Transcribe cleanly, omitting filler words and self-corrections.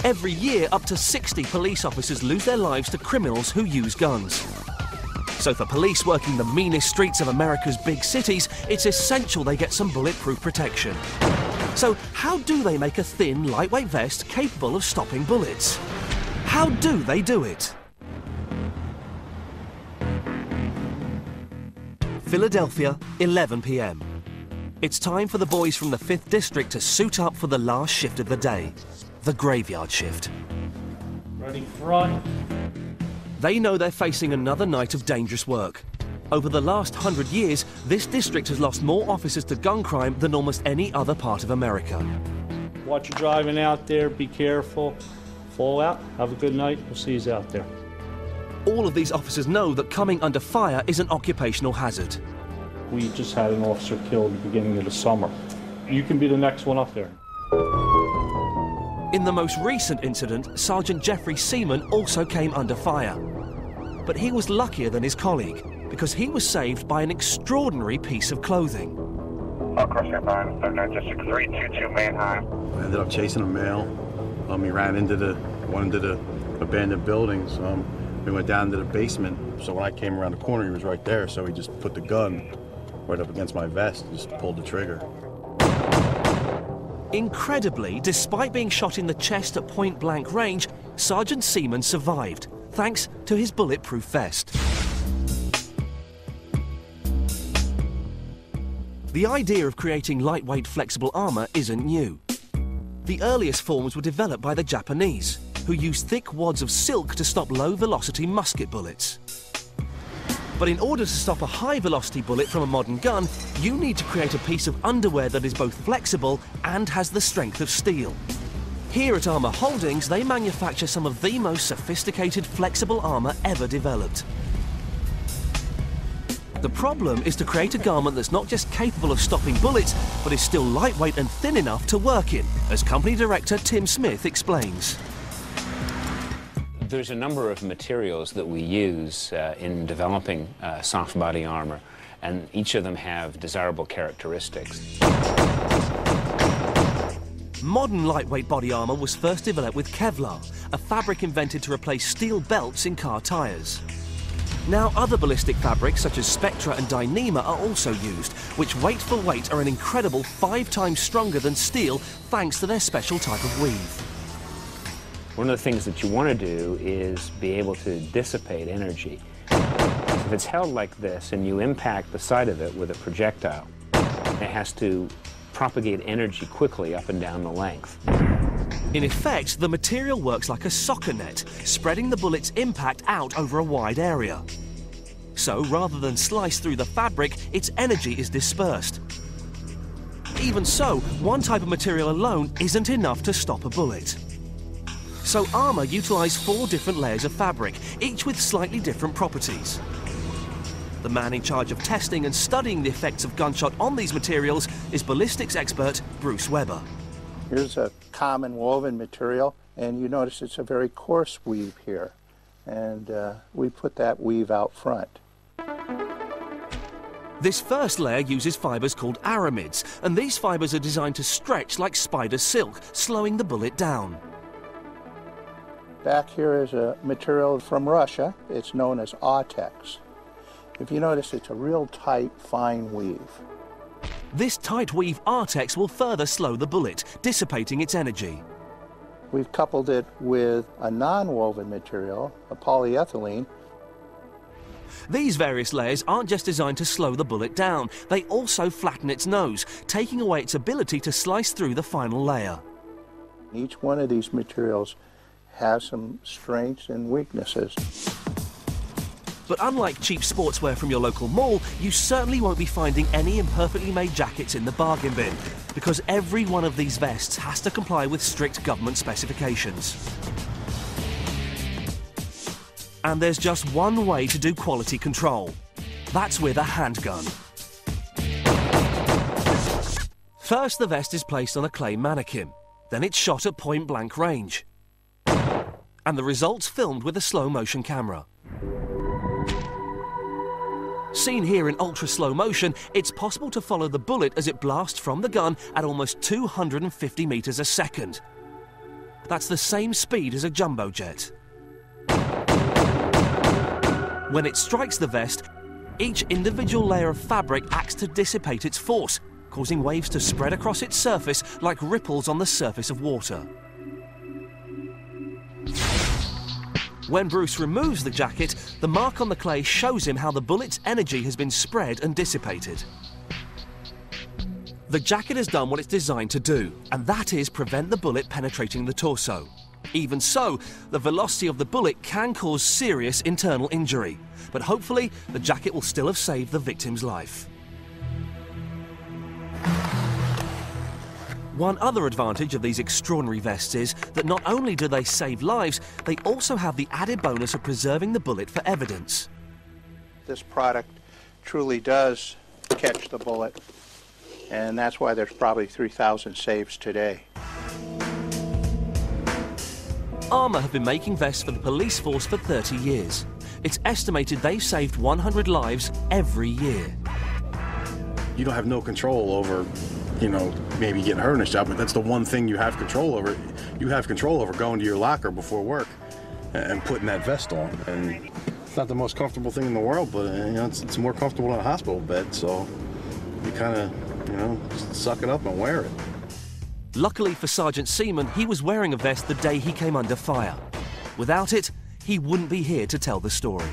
Every year, up to 60 police officers lose their lives to criminals who use guns. So for police working the meanest streets of America's big cities, it's essential they get some bulletproof protection. So how do they make a thin, lightweight vest capable of stopping bullets? How do they do it? Philadelphia, 11 p.m. It's time for the boys from the 5th District to suit up for the last shift of the day, the graveyard shift. Ready front. They know they're facing another night of dangerous work. Over the last 100 years, this district has lost more officers to gun crime than almost any other part of America. Watch you driving out there, be careful. Fall out, have a good night, we'll see you out there. All of these officers know that coming under fire is an occupational hazard. We just had an officer killed at the beginning of the summer. You can be the next one up there. In the most recent incident, Sergeant Jeffrey Seaman also came under fire. But he was luckier than his colleague, because he was saved by an extraordinary piece of clothing. Crossing line, 322 Manheim. I ended up chasing a male. He ran into one of the abandoned buildings. We went down to the basement, so when I came around the corner, he was right there, so he just put the gun right up against my vest and just pulled the trigger. Incredibly, despite being shot in the chest at point-blank range, Sergeant Seaman survived, thanks to his bulletproof vest. The idea of creating lightweight, flexible armour isn't new. The earliest forms were developed by the Japanese, who used thick wads of silk to stop low-velocity musket bullets. But in order to stop a high-velocity bullet from a modern gun, you need to create a piece of underwear that is both flexible and has the strength of steel. Here at Armour Holdings, they manufacture some of the most sophisticated flexible armour ever developed. The problem is to create a garment that's not just capable of stopping bullets, but is still lightweight and thin enough to work in, as company director Tim Smith explains. There's a number of materials that we use in developing soft body armor, and each of them have desirable characteristics. Modern lightweight body armor was first developed with Kevlar, a fabric invented to replace steel belts in car tires. Now other ballistic fabrics such as Spectra and Dyneema are also used, which weight for weight are an incredible 5 times stronger than steel thanks to their special type of weave. One of the things that you want to do is be able to dissipate energy. If it's held like this and you impact the side of it with a projectile, it has to propagate energy quickly up and down the length. In effect, the material works like a soccer net, spreading the bullet's impact out over a wide area. So, rather than slice through the fabric, its energy is dispersed. Even so, one type of material alone isn't enough to stop a bullet. So armour utilised 4 different layers of fabric, each with slightly different properties. The man in charge of testing and studying the effects of gunshot on these materials is ballistics expert Bruce Weber. Here's a common woven material, and you notice it's a very coarse weave here. And we put that weave out front. This first layer uses fibres called aramids, and these fibres are designed to stretch like spider silk, slowing the bullet down. Back here is a material from Russia. It's known as Autex. If you notice, it's a real tight, fine weave. This tight weave Artex will further slow the bullet, dissipating its energy. We've coupled it with a non-woven material, a polyethylene. These various layers aren't just designed to slow the bullet down, they also flatten its nose, taking away its ability to slice through the final layer. Each one of these materials has some strengths and weaknesses. But unlike cheap sportswear from your local mall, you certainly won't be finding any imperfectly made jackets in the bargain bin, because every one of these vests has to comply with strict government specifications. And there's just one way to do quality control. That's with a handgun. First, the vest is placed on a clay mannequin. Then it's shot at point-blank range. And the results filmed with a slow-motion camera. Seen here in ultra-slow motion, it's possible to follow the bullet as it blasts from the gun at almost 250 meters a second. That's the same speed as a jumbo jet. When it strikes the vest, each individual layer of fabric acts to dissipate its force, causing waves to spread across its surface like ripples on the surface of water. When Bruce removes the jacket, the mark on the clay shows him how the bullet's energy has been spread and dissipated. The jacket has done what it's designed to do, and that is prevent the bullet penetrating the torso. Even so, the velocity of the bullet can cause serious internal injury, but hopefully the jacket will still have saved the victim's life. One other advantage of these extraordinary vests is that not only do they save lives, they also have the added bonus of preserving the bullet for evidence. This product truly does catch the bullet, and that's why there's probably 3,000 saves today. Armour have been making vests for the police force for 30 years. It's estimated they've saved 100 lives every year. You don't have no control over, you know, maybe getting hurt in a job, but that's the one thing you have control over. You have control over going to your locker before work and putting that vest on. And it's not the most comfortable thing in the world, but you know, it's more comfortable than a hospital bed, so you kind of, you know, just suck it up and wear it. Luckily for Sergeant Seaman, he was wearing a vest the day he came under fire. Without it, he wouldn't be here to tell the story.